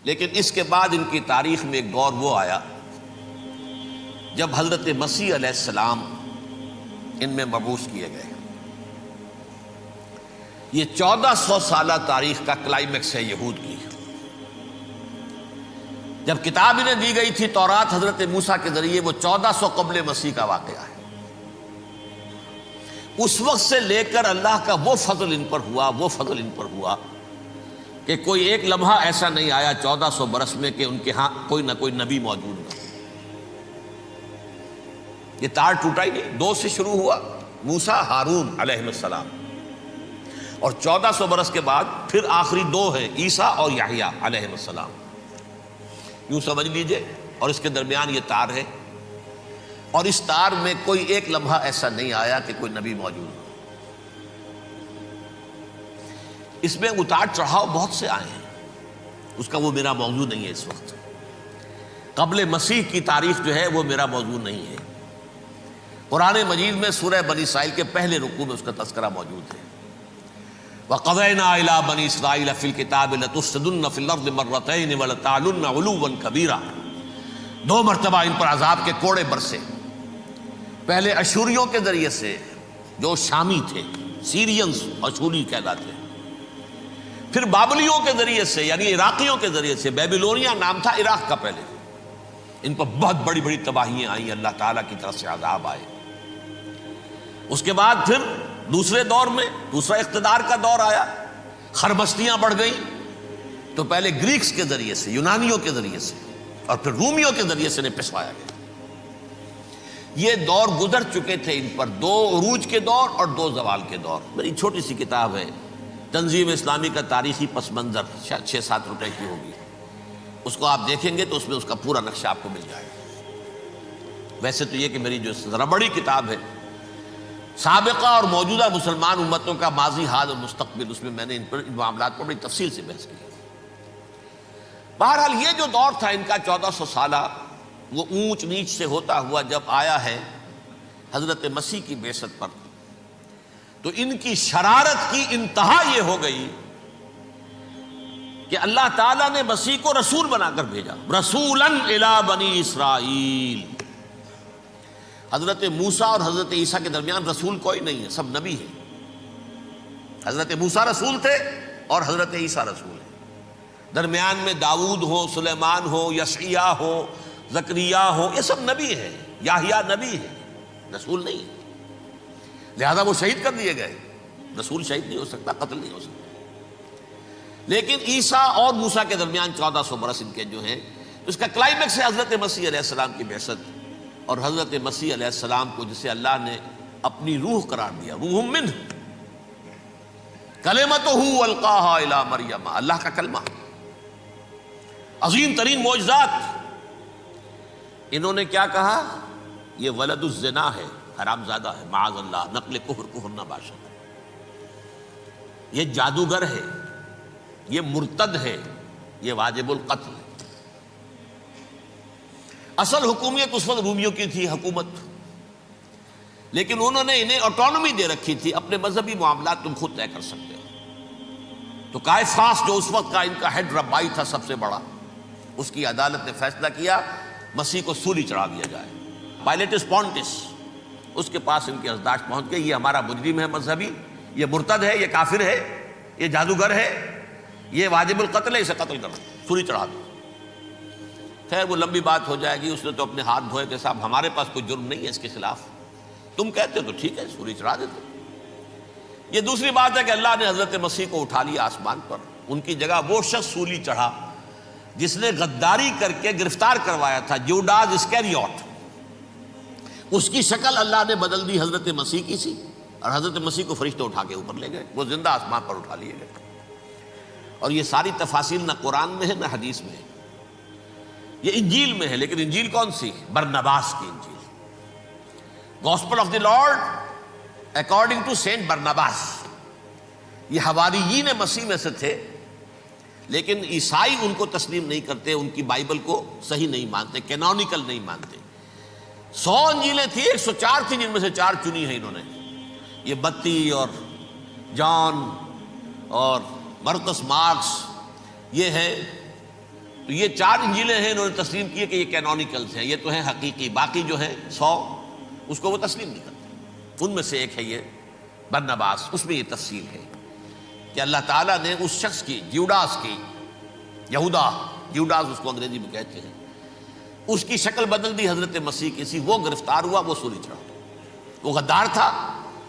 لیکن اس کے بعد ان کی تاریخ میں ایک دور وہ آیا جب حضرت مسیح علیہ السلام ان میں مبعوث کیے گئے۔ یہ 1400 سالہ تاریخ کا کلائمیکس ہے یہود کی۔ جب کتاب انہیں دی گئی تھی تورات حضرت موسیٰ کے ذریعے، وہ 1400 قبل مسیح کا واقعہ ہے۔ اس وقت سے لے کر اللہ کا وہ فضل ان پر ہوا کہ کوئی ایک لمحہ ایسا نہیں آیا 1400 برس میں کہ ان کے ہاں کوئی نہ کوئی نبی موجود نہ۔ یہ تار ٹوٹا ہی نہیں، 2 سے شروع ہوا، موسیٰ ہارون علیہ السلام، اور 1400 برس کے بعد پھر آخری 2 ہیں، عیسیٰ اور یحییٰ علیہ السلام، یوں سمجھ لیجئے۔ اور اس کے درمیان یہ تار ہے، اور اس تار میں کوئی ایک لمحہ ایسا نہیں آیا کہ کوئی نبی موجود ہو۔ اس میں اتار چڑھاؤ بہت سے آئے ہیں، اس کا وہ میرا موضوع نہیں ہے اس وقت۔ قبل مسیح کی تاریخ جو ہے وہ میرا موضوع نہیں ہے۔ قرآن مجید میں سورہ بنی اسرائیل کے پہلے رکوع میں اس کا تذکرہ موجود ہے۔ وَقَضَيْنَا إِلَىٰ بَنِي إِسْرَائِيلَ فِي الْكِتَابِ لَتُفْسِدُنَّ فِي الْأَرْضِ مَرَّتَيْنِ وَلَتَعْلُنَّ عُلُوًّا كَبِيرًا، 2 مرتبہ ان پر عذاب کے کوڑے برسے، پہلے اشوریوں کے ذریعے سے جو شامی تھے، سیرینز اشوری کہلاتے ہیں، پھر بابلیوں کے ذریعے سے یعنی عراقیوں کے ذریعے سے، بیبیلونیا نام تھا عراق کا پہلے، ان پر بہت بڑی بڑی تباہیاں آئیں، اللہ تعالیٰ کی طرف سے عذاب آئے۔ اس کے بعد پھر دوسرے دور میں دوسرا اقتدار کا دور آیا، خربستیاں بڑھ گئیں، تو پہلے گریکس کے ذریعے سے، یونانیوں کے ذریعے سے، اور پھر رومیوں کے ذریعے سے انہیں پسوایا گیا۔ یہ دور گزر چکے تھے ان پر، 2 عروج کے دور اور 2 زوال کے دور۔ میری چھوٹی سی کتاب ہے تنظیم اسلامی کا تاریخی پس منظر، 6-7 روپے کی ہوگی، اس کو آپ دیکھیں گے تو اس میں اس کا پورا نقشہ آپ کو مل جائے گا۔ ویسے تو یہ کہ میری جو ذرا بڑی کتاب ہے سابقہ اور موجودہ مسلمان امتوں کا ماضی، حال اور مستقبل، اس میں میں نے ان معاملات پر بڑی تفصیل سے بحث کی ہے۔ بہرحال یہ جو دور تھا ان کا 1400 سالہ، وہ اونچ نیچ سے ہوتا ہوا جب آیا ہے حضرت مسیح کی بعثت پر، تو ان کی شرارت کی انتہا یہ ہو گئی کہ اللہ تعالیٰ نے مسیح کو رسول بنا کر بھیجا، رسولاً الی بنی اسرائیل۔ حضرت موسیٰ اور حضرت عیسیٰ کے درمیان رسول کوئی نہیں ہے، سب نبی ہیں۔ حضرت موسیٰ رسول تھے اور حضرت عیسیٰ رسول ہیں، درمیان میں داؤد ہو، سلیمان ہو، یشعیاہ ہو، زکریا ہو، یہ سب نبی ہیں، یحییٰ نبی ہیں، رسول نہیں ہے۔ لہذا وہ شہید کر دیے گئے، رسول شہید نہیں ہو سکتا، قتل نہیں ہو سکتا۔ لیکن عیسیٰ اور موسیٰ کے درمیان 1400 برس ان کے جو ہیں، اس کا کلائمیکس ہے حضرت مسیح علیہ السلام کی بعثت، اور حضرت مسیح علیہ السلام کو جسے اللہ نے اپنی روح قرار دیا، روح منہ، کلمتہ القاہا الی مریم، اللہ کا کلمہ، عظیم ترین معجزات۔ انہوں نے کیا کہا؟ یہ ولد الزنا ہے، حرام زادہ ہے، معاذ اللہ، نقل کفر نہ باشد، یہ جادوگر ہے، یہ مرتد ہے، یہ واجب القتل ہے۔ اصل حکومت اس وقت رومیوں کی تھی حکومت، لیکن انہوں نے انہیں آٹونومی دے رکھی تھی، اپنے مذہبی معاملات تم خود طے کر سکتے ہو۔ تو کائفاس جو اس وقت کا ان کا ہیڈ ربائی تھا سب سے بڑا، اس کی عدالت نے فیصلہ کیا مسیح کو سولی چڑھا دیا جائے۔ پائلیٹس پونٹس، اس کے پاس ان کی ازداش پہنچ گئی، یہ ہمارا مجرم ہے مذہبی، یہ مرتد ہے، یہ کافر ہے، یہ جادوگر ہے، یہ واجب القتل ہے، اسے قتل کرو، سولی چڑھا دو۔ خیر وہ لمبی بات ہو جائے گی، اس نے تو اپنے ہاتھ دھوئے کہ صاحب ہمارے پاس کوئی جرم نہیں ہے اس کے خلاف، تم کہتے ہو تو ٹھیک ہے، سولی چڑھا دیتے۔ یہ دوسری بات ہے کہ اللہ نے حضرت مسیح کو اٹھا لیا آسمان پر، ان کی جگہ وہ شخص سولی چڑھا جس نے غداری کر کے گرفتار کروایا تھا، جوڈاس اسکیریوٹ، اس کی شکل اللہ نے بدل دی حضرت مسیح کی سی، اور حضرت مسیح کو فرشتے اٹھا کے اوپر لے گئے، وہ زندہ آسمان پر اٹھا لیے گئے۔ اور یہ ساری تفاصیل نہ قرآن میں ہے نہ حدیث میں ہے، یہ انجیل میں ہے، لیکن انجیل کون سی؟ برنباس کی انجیل، gospel of the Lord according to Saint Barnabas. یہ حواریین مسیح میں سے تھے، لیکن عیسائی ان کو تسلیم نہیں کرتے، ان کی بائبل کو صحیح نہیں مانتے، کینونیکل نہیں مانتے۔ 100 انجیلیں تھیں، 104 تھیں، جن میں سے 4 چنی ہیں انہوں نے، یہ متی اور جان اور مرقس مارکس، یہ ہے تو یہ 4 انجیلیں ہیں، انہوں نے تسلیم کیے کہ یہ کینونیکلز ہیں، یہ تو ہیں حقیقی، باقی جو ہیں 100 اس کو وہ تسلیم نہیں کرتے۔ ان میں سے ایک ہے یہ برنباس، اس میں یہ تفصیل ہے کہ اللہ تعالیٰ نے اس شخص کی، جیوڈاس کی، یہودا جیوڈاس اس کو انگریزی میں کہتے ہیں، اس کی شکل بدل دی حضرت مسیح کی سی، وہ گرفتار ہوا، وہ سولی چڑھا، وہ غدار تھا،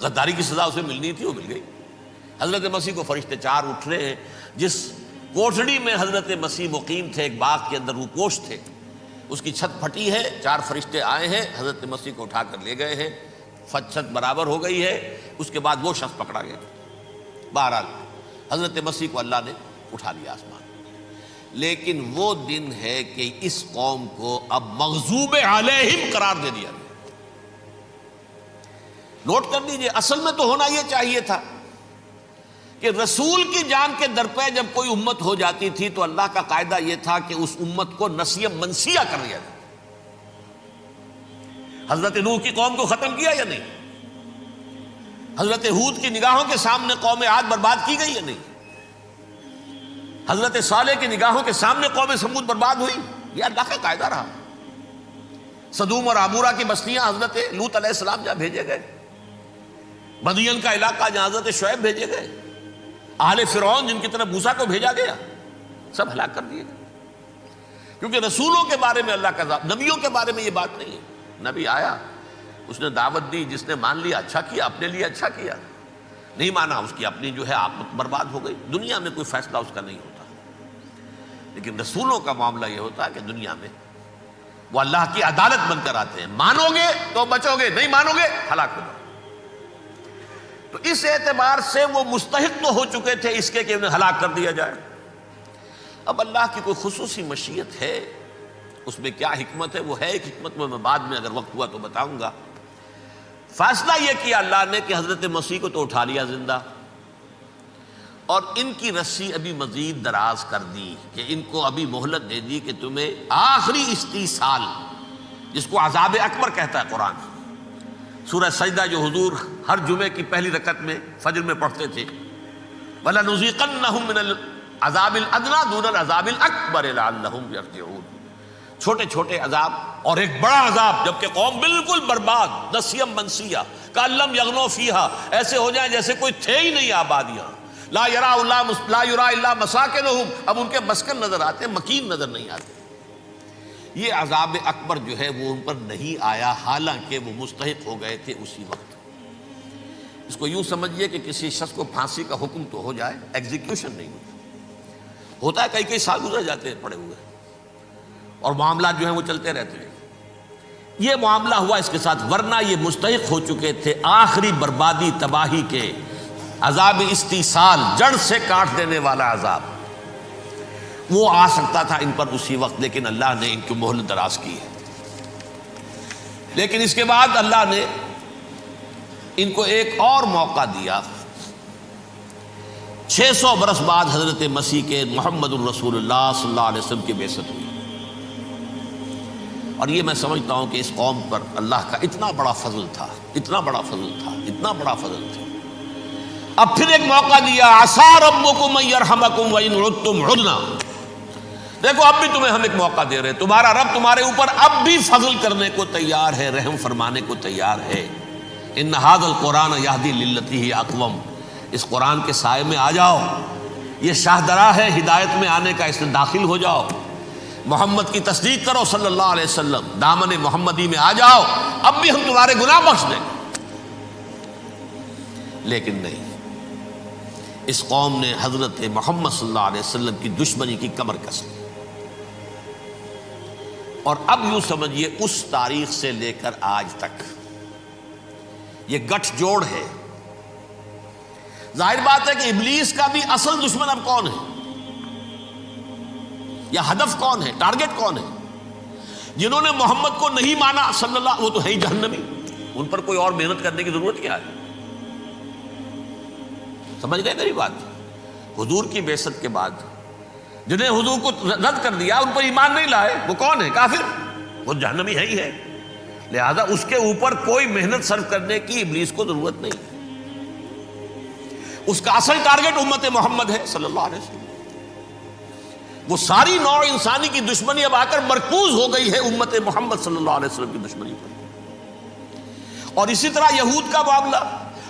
غداری کی سزا اسے ملنی تھی، وہ مل گئی۔ حضرت مسیح کو فرشتے 4 اٹھ رہے ہیں، جس کوٹھڑی میں حضرت مسیح مقیم تھے، ایک باغ کے اندر روپوش تھے، اس کی چھت پھٹی ہے، 4 فرشتے آئے ہیں، حضرت مسیح کو اٹھا کر لے گئے ہیں، چھت برابر ہو گئی ہے، اس کے بعد وہ شخص پکڑا گیا۔ بہرحال حضرت مسیح کو اللہ نے اٹھا لیا آسمان۔ لیکن وہ دن ہے کہ اس قوم کو اب مغضوب علیہم قرار دے دیا گیا۔ نوٹ کر لیجئے، اصل میں تو ہونا یہ چاہیے تھا کہ رسول کی جان کے در پہ جب کوئی امت ہو جاتی تھی تو اللہ کا قاعدہ یہ تھا کہ اس امت کو نسیہ منسیہ کر دیا جائے۔ حضرت نوح کی قوم کو ختم کیا یا نہیں؟ حضرت ہود کی نگاہوں کے سامنے قوم عاد برباد کی گئی یا نہیں؟ حضرت صالح کی نگاہوں کے سامنے قوم سمود برباد ہوئی، یہ اللہ کا قاعدہ رہا۔ سدوم اور عمورہ کی بستیاں حضرت لوط علیہ السلام جہاں بھیجے گئے، مدین کا علاقہ جہاں حضرت شعیب بھیجے گئے، اہل فرعون جن کی طرف موسیٰ کو بھیجا گیا، سب ہلاک کر دیے گئے۔ کیونکہ رسولوں کے بارے میں اللہ کا نبیوں کے بارے میں یہ بات نہیں ہے۔ نبی آیا، اس نے دعوت دی، جس نے مان لیا اچھا کیا، اپنے لیے اچھا کیا، نہیں مانا اس کی اپنی جو ہے عاقبت برباد ہو گئی۔ دنیا میں کوئی فیصلہ اس کا نہیں ہوتا، لیکن رسولوں کا معاملہ یہ ہوتا ہے کہ دنیا میں وہ اللہ کی عدالت بن کر آتے ہیں، مانو گے تو بچو گے، نہیں مانو گے ہلاک ہو جاؤ۔ تو اس اعتبار سے وہ مستحق تو ہو چکے تھے اس کے کہ انہیں ہلاک کر دیا جائے۔ اب اللہ کی کوئی خصوصی مشیت ہے، اس میں کیا حکمت ہے، وہ ہے ایک حکمت، میں بعد میں اگر وقت ہوا تو بتاؤں گا۔ فیصلہ یہ کیا اللہ نے کہ حضرت مسیح کو تو اٹھا لیا زندہ، اور ان کی رسی ابھی مزید دراز کر دی، کہ ان کو ابھی مہلت دے دی کہ تمہیں آخری استیصال، جس کو عذاب اکبر کہتا ہے قرآن، سورہ سجدہ جو حضور ہر جمعے کی پہلی رکعت میں فجر میں پڑھتے تھے، وَلَنُذِيقَنَّهُم مِّنَ الْعَذَابِ الْأَدْنَىٰ دُونَ الْعَذَابِ الْأَكْبَرِ لَعَلَّهُمْ يَرْجِعُونَ۔ چھوٹے چھوٹے عذاب اور ایک بڑا عذاب، جبکہ قوم بالکل برباد، نسیم منسیہ، کأن لم یغنوا فیہا، ایسے ہو جائیں جیسے کوئی تھے ہی نہیں آبادیاں، لا یرا الا مساکنہم، اب ان کے مسکن نظر آتے، مکین نظر نہیں آتے۔ یہ عذاب اکبر جو ہے وہ ان پر نہیں آیا، حالانکہ وہ مستحق ہو گئے تھے اسی وقت۔ اس کو یوں سمجھیے کہ کسی شخص کو پھانسی کا حکم تو ہو جائے، ایگزیکیوشن نہیں ہوتا ہے، کئی سال گزر جاتے ہیں پڑے ہوئے، اور معاملات جو ہیں وہ چلتے رہتے ہیں۔ یہ معاملہ ہوا اس کے ساتھ، ورنہ یہ مستحق ہو چکے تھے آخری بربادی تباہی کے، عذاب استیصال، جڑ سے کاٹ دینے والا عذاب، وہ آ سکتا تھا ان پر اسی وقت، لیکن اللہ نے ان کی مہلت دراز کی ہے۔ لیکن اس کے بعد اللہ نے ان کو ایک اور موقع دیا۔ 600 برس بعد حضرت مسیح کے محمد الرسول اللہ صلی اللہ علیہ وسلم کی بعثت ہوئی، اور یہ میں سمجھتا ہوں کہ اس قوم پر اللہ کا اتنا بڑا فضل تھا، اتنا بڑا فضل تھا، اتنا بڑا فضل تھا۔ اب پھر ایک موقع دیا، عسیٰ ربکم ان یرحمکم وان عدتم عدنا، دیکھو اب بھی تمہیں ہم ایک موقع دے رہے ہیں، تمہارا رب تمہارے اوپر اب بھی فضل کرنے کو تیار ہے، رحم فرمانے کو تیار ہے۔ ان ھذا القرآن یہدی للتی ہی اقوم، اس قرآن کے سائے میں آ جاؤ، یہ شاہدرا ہے ہدایت میں آنے کا، اس میں داخل ہو جاؤ، محمد کی تصدیق کرو صلی اللہ علیہ وسلم، دامن محمدی میں آ جاؤ، اب بھی ہم تمہارے گناہ بخش دیں۔ لیکن نہیں، اس قوم نے حضرت محمد صلی اللہ علیہ وسلم کی دشمنی کی کمر کس لی، اور اب یوں سمجھیے اس تاریخ سے لے کر آج تک یہ گٹھ جوڑ ہے۔ ظاہر بات ہے کہ ابلیس کا بھی اصل دشمن اب کون ہے، یا ہدف کون ہے، ٹارگٹ کون ہے؟ جنہوں نے محمد کو نہیں مانا صلی اللہ، وہ تو ہے ہی جہنمی، ان پر کوئی اور محنت کرنے کی ضرورت کیا ہے؟ سمجھ گئے میری بات؟ حضور کی بعثت کے بعد جنہیں حضور کو رد کر دیا، ان پر ایمان نہیں لائے، وہ کون ہے؟ کافر، وہ جہنمی ہے ہی ہے، لہذا اس کے اوپر کوئی محنت صرف کرنے کی ابلیس کو ضرورت نہیں، اس کا اصل ٹارگٹ امت محمد ہے صلی اللہ علیہ وسلم۔ وہ ساری نوع انسانی کی دشمنی اب آ کر مرکوز ہو گئی ہے امت محمد صلی اللہ علیہ وسلم کی دشمنی پر. اور اسی طرح یہود کا معاملہ،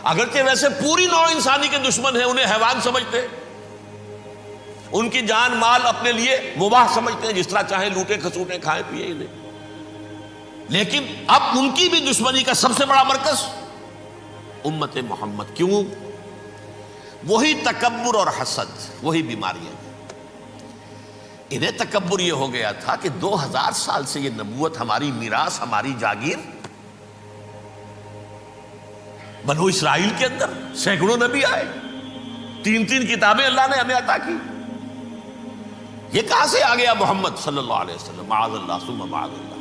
اگرچہ ویسے پوری نوع انسانی کے دشمن ہیں، انہیں حیوان سمجھتے ہیں، ان کی جان مال اپنے لیے مباح سمجھتے ہیں، جس طرح چاہیں لوٹے کھسوٹے کھائیں پیے انہیں، لیکن اب ان کی بھی دشمنی کا سب سے بڑا مرکز امت محمد. کیوں؟ وہی تکبر اور حسد، وہی بیماریاں. انہیں تکبر یہ ہو گیا تھا کہ 2000 سال سے یہ نبوت ہماری میراث، ہماری جاگیر. بنو اسرائیل کے اندر سینکڑوں نبی آئے، 3 کتابیں اللہ نے ہمیں عطا کی. یہ کہاں سے آ گیا محمد صلی اللہ علیہ وسلم؟ معاذ اللہ ثم معاذ اللہ.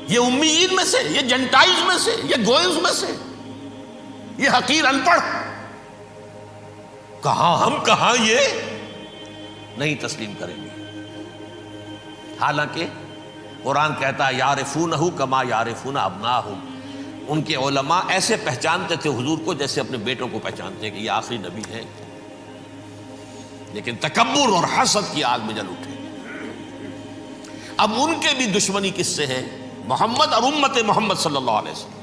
یہ امیین میں سے، یہ جنٹائز میں سے، یہ گوئنز میں سے، یہ حقیر ان پڑھ. کہاں ہم، کہاں یہ نہیں تسلیم کریں گے. حالانکہ قرآن کہتا ہے یعرفونہ کما یعرفون ابناہم. ان کے علماء ایسے پہچانتے تھے حضور کو جیسے اپنے بیٹوں کو پہچانتے ہیں کہ یہ آخری نبی ہے. لیکن تکبر اور حسد کی آگ میں جل اٹھے. اب ان کے بھی دشمنی کس سے ہے؟ محمد اور امت محمد صلی اللہ علیہ وسلم.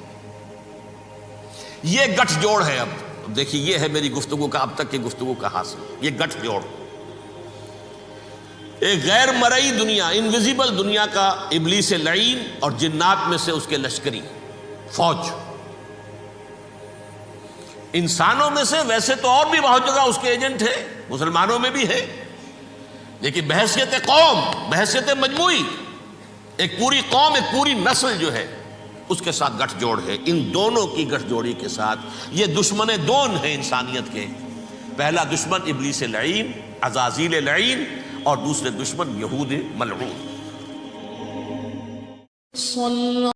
یہ گٹھ جوڑ ہے. اب دیکھیے، یہ ہے میری گفتگو کا اب تک کی گفتگو کا حاصل، یہ گٹھ جوڑ. ایک غیر مرئی دنیا، انویزیبل دنیا کا ابلیس لعین اور جنات میں سے اس کے لشکری فوج. انسانوں میں سے ویسے تو اور بھی بہت جگہ اس کے ایجنٹ ہیں، مسلمانوں میں بھی ہے، لیکن بحیثیت قوم، بحیثیت مجموعی، ایک پوری قوم، ایک پوری نسل جو ہے اس کے ساتھ گٹھ جوڑ ہے. ان دونوں کی گٹھ جوڑی کے ساتھ یہ دشمن دون ہیں انسانیت کے. پہلا دشمن ابلیس لعین، عزازیل لعین، اور دوسرے دشمن یہود ملعون.